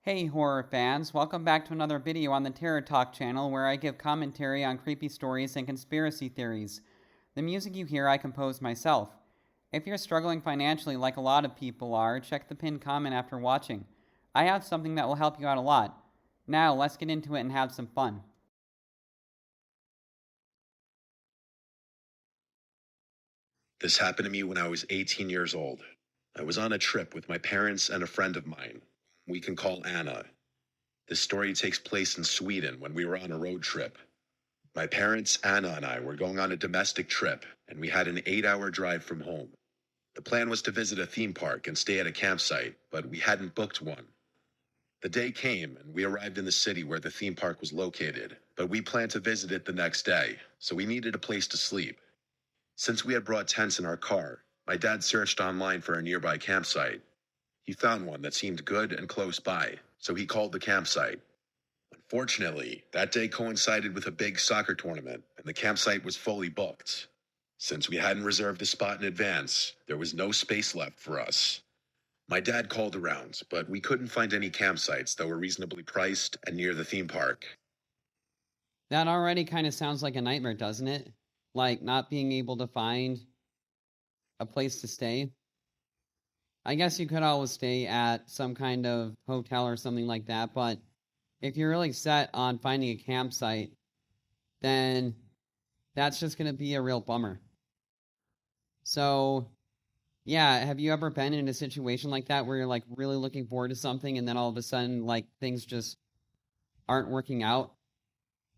Hey horror fans, welcome back to another video on the Terror Talk channel where I give commentary on creepy stories and conspiracy theories. The music you hear I composed myself. If you're struggling financially like a lot of people are, check the pinned comment after watching. I have something that will help you out a lot. Now let's get into it and have some fun. This happened to me when I was 18 years old. I was on a trip with my parents and a friend of mine. We can call Anna. This story takes place in Sweden when we were on a road trip. My parents, Anna, and I were going on a domestic trip, and we had an 8-hour drive from home. The plan was to visit a theme park and stay at a campsite, but we hadn't booked one. The day came, and we arrived in the city where the theme park was located, but we planned to visit it the next day, so we needed a place to sleep. Since we had brought tents in our car, my dad searched online for a nearby campsite. He found one that seemed good and close by, so he called the campsite. Unfortunately, that day coincided with a big soccer tournament, and the campsite was fully booked. Since we hadn't reserved the spot in advance, there was no space left for us. My dad called around, but we couldn't find any campsites that were reasonably priced and near the theme park. That already kind of sounds like a nightmare, doesn't it? Like not being able to find a place to stay. I guess you could always stay at some kind of hotel or something like that, but if you're really set on finding a campsite, then that's just going to be a real bummer. So, yeah, have you ever been in a situation like that where you're like really looking forward to something and then all of a sudden like things just aren't working out?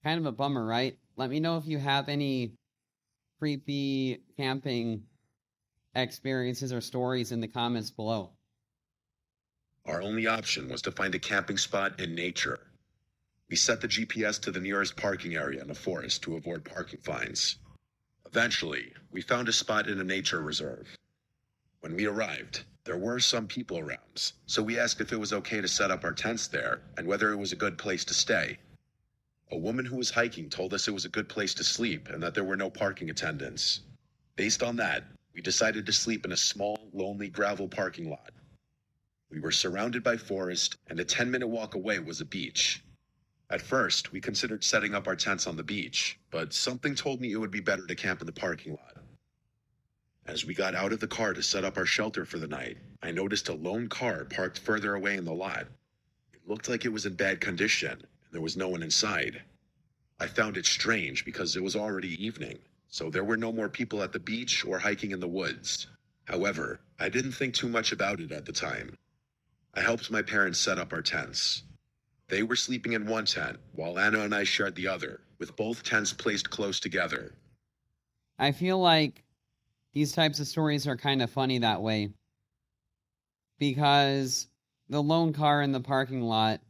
Kind of a bummer, right? Let me know if you have any creepy camping experiences or stories in the comments below. Our only option was to find a camping spot in nature. We set the GPS to the nearest parking area in a forest to avoid parking fines. Eventually, we found a spot in a nature reserve. When we arrived, there were some people around, so we asked if it was okay to set up our tents there and whether it was a good place to stay. A woman who was hiking told us it was a good place to sleep and that there were no parking attendants. Based on that, we decided to sleep in a small, lonely gravel parking lot. We were surrounded by forest, and a 10-minute walk away was a beach. At first, we considered setting up our tents on the beach, but something told me it would be better to camp in the parking lot. As we got out of the car to set up our shelter for the night, I noticed a lone car parked further away in the lot. It looked like it was in bad condition, and there was no one inside. I found it strange because it was already evening, so there were no more people at the beach or hiking in the woods. However, I didn't think too much about it at the time. I helped my parents set up our tents. They were sleeping in one tent, while Anna and I shared the other, with both tents placed close together. I feel like these types of stories are kind of funny that way. Because the lone car in the parking lot,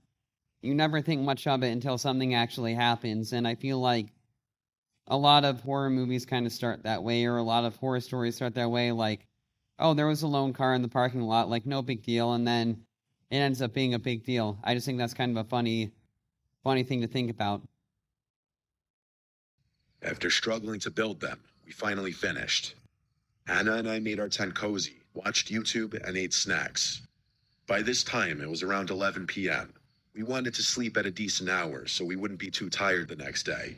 you never think much of it until something actually happens. And I feel like a lot of horror movies kind of start that way, or a lot of horror stories start that way. Like, oh, there was a lone car in the parking lot, like no big deal. And then it ends up being a big deal. I just think that's kind of a funny thing to think about. After struggling to build them, we finally finished. Anna and I made our tent cozy, watched YouTube, and ate snacks. By this time, it was around 11 p.m. We wanted to sleep at a decent hour so we wouldn't be too tired the next day.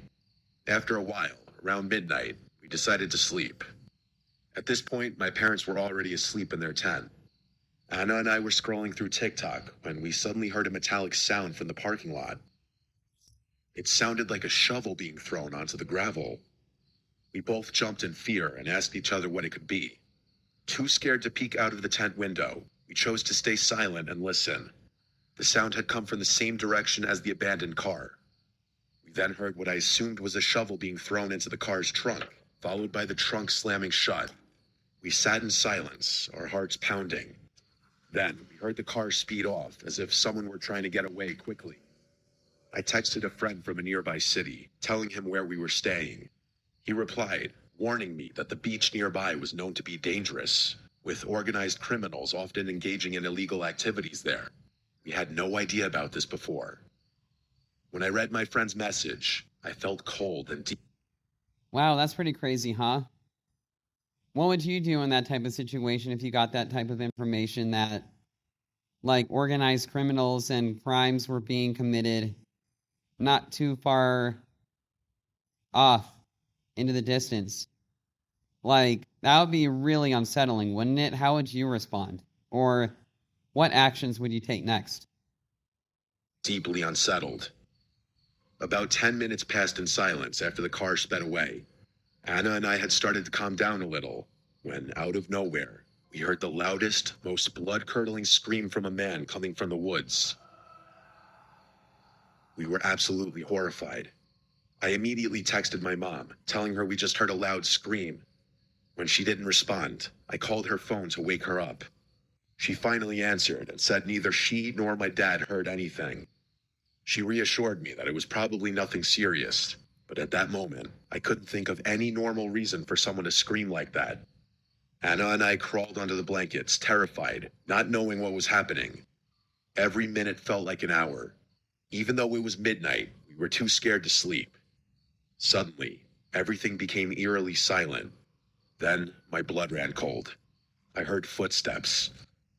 After a while, around midnight, we decided to sleep. At this point, my parents were already asleep in their tent. Anna and I were scrolling through TikTok when we suddenly heard a metallic sound from the parking lot. It sounded like a shovel being thrown onto the gravel. We both jumped in fear and asked each other what it could be. Too scared to peek out of the tent window, we chose to stay silent and listen. The sound had come from the same direction as the abandoned car. We then heard what I assumed was a shovel being thrown into the car's trunk, followed by the trunk slamming shut. We sat in silence, our hearts pounding. Then we heard the car speed off, as if someone were trying to get away quickly. I texted a friend from a nearby city, telling him where we were staying. He replied, warning me that the beach nearby was known to be dangerous, with organized criminals often engaging in illegal activities there. We had no idea about this before. When I read my friend's message, I felt cold and deep. Wow, that's pretty crazy, huh? What would you do in that type of situation if you got that type of information that like organized criminals and crimes were being committed not too far off into the distance. Like, that would be really unsettling, wouldn't it? How would you respond? Or what actions would you take next? Deeply unsettled. About 10 minutes passed in silence after the car sped away. Anna and I had started to calm down a little when, out of nowhere, we heard the loudest, most blood-curdling scream from a man coming from the woods. We were absolutely horrified. I immediately texted my mom, telling her we just heard a loud scream. When she didn't respond, I called her phone to wake her up. She finally answered and said neither she nor my dad heard anything. She reassured me that it was probably nothing serious, but at that moment, I couldn't think of any normal reason for someone to scream like that. Anna and I crawled under the blankets, terrified, not knowing what was happening. Every minute felt like an hour. Even though it was midnight, we were too scared to sleep. Suddenly, everything became eerily silent. Then, my blood ran cold. I heard footsteps.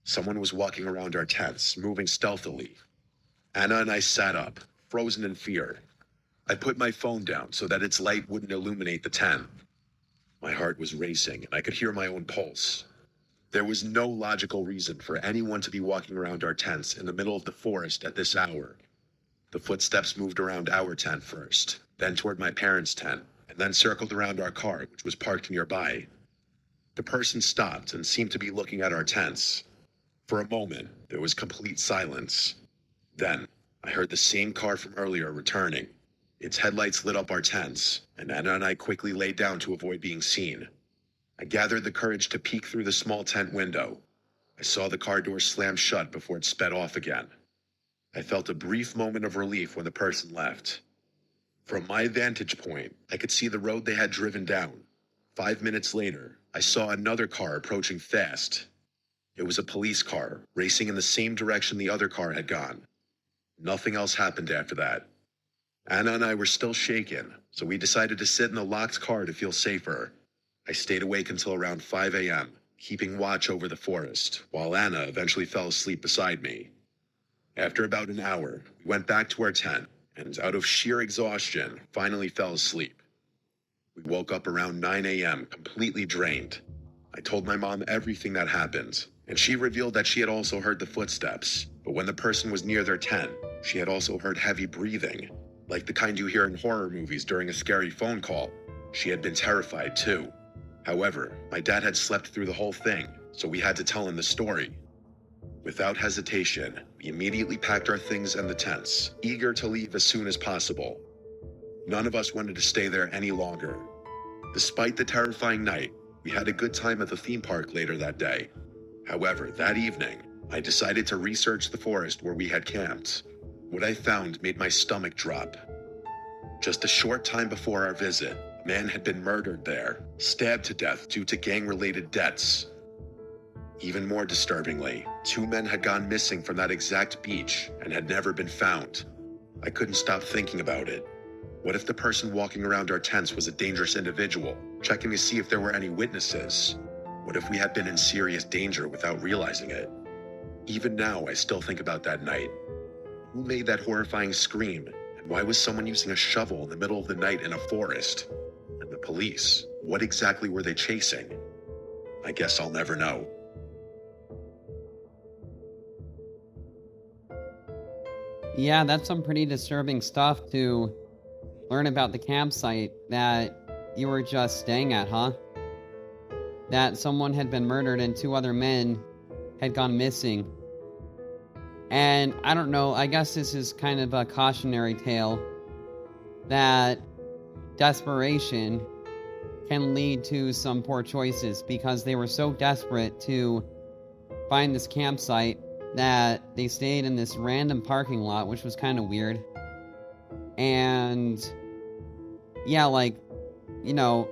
Someone was walking around our tents, moving stealthily. Anna and I sat up, frozen in fear. I put my phone down so that its light wouldn't illuminate the tent. My heart was racing, and I could hear my own pulse. There was no logical reason for anyone to be walking around our tents in the middle of the forest at this hour. The footsteps moved around our tent first, then toward my parents' tent, and then circled around our car, which was parked nearby. The person stopped and seemed to be looking at our tents. For a moment, there was complete silence. Then, I heard the same car from earlier returning. Its headlights lit up our tents, and Anna and I quickly laid down to avoid being seen. I gathered the courage to peek through the small tent window. I saw the car door slam shut before it sped off again. I felt a brief moment of relief when the person left. From my vantage point, I could see the road they had driven down. 5 minutes later, I saw another car approaching fast. It was a police car, racing in the same direction the other car had gone. Nothing else happened after that. Anna and I were still shaken, so we decided to sit in the locked car to feel safer. I stayed awake until around 5 a.m., keeping watch over the forest, while Anna eventually fell asleep beside me. After about an hour, we went back to our tent, and out of sheer exhaustion, finally fell asleep. We woke up around 9 a.m., completely drained. I told my mom everything that happened, and she revealed that she had also heard the footsteps, but when the person was near their tent, she had also heard heavy breathing, like the kind you hear in horror movies during a scary phone call. She had been terrified too. However, my dad had slept through the whole thing, so we had to tell him the story. Without hesitation, we immediately packed our things and the tents, eager to leave as soon as possible. None of us wanted to stay there any longer. Despite the terrifying night, we had a good time at the theme park later that day. However, that evening, I decided to research the forest where we had camped. What I found made my stomach drop. Just a short time before our visit, a man had been murdered there, stabbed to death due to gang-related debts. Even more disturbingly, 2 men had gone missing from that exact beach and had never been found. I couldn't stop thinking about it. What if the person walking around our tents was a dangerous individual, checking to see if there were any witnesses? What if we had been in serious danger without realizing it? Even now, I still think about that night. Who made that horrifying scream? And why was someone using a shovel in the middle of the night in a forest? And the police, what exactly were they chasing? I guess I'll never know. Yeah, that's some pretty disturbing stuff to learn about the campsite that you were just staying at, huh? That someone had been murdered and 2 other men had gone missing. And I don't know, I guess this is kind of a cautionary tale that desperation can lead to some poor choices, because they were so desperate to find this campsite that they stayed in this random parking lot, which was kind of weird. And yeah, like, you know,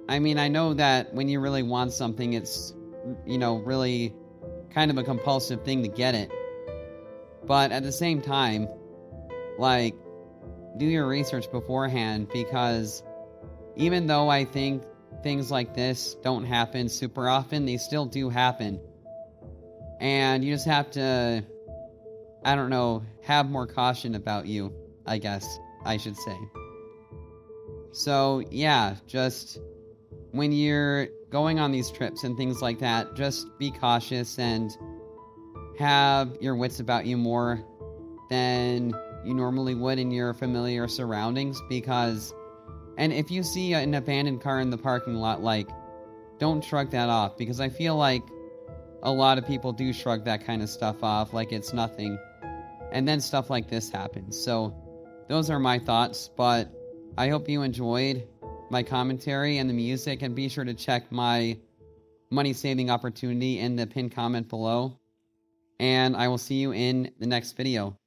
I mean, I know that when you really want something, it's, you know, really kind of a compulsive thing to get it. But at the same time, like, do your research beforehand, because even though I think things like this don't happen super often, they still do happen. And you just have to, I don't know, have more caution about you, I guess I should say. So, yeah, just when you're going on these trips and things like that, just be cautious and have your wits about you more than you normally would in your familiar surroundings, because, and if you see an abandoned car in the parking lot, like, don't shrug that off, because I feel like a lot of people do shrug that kind of stuff off like it's nothing, and then stuff like this happens. So those are my thoughts, but I hope you enjoyed my commentary and the music, and be sure to check my money saving opportunity in the pinned comment below, and I will see you in the next video.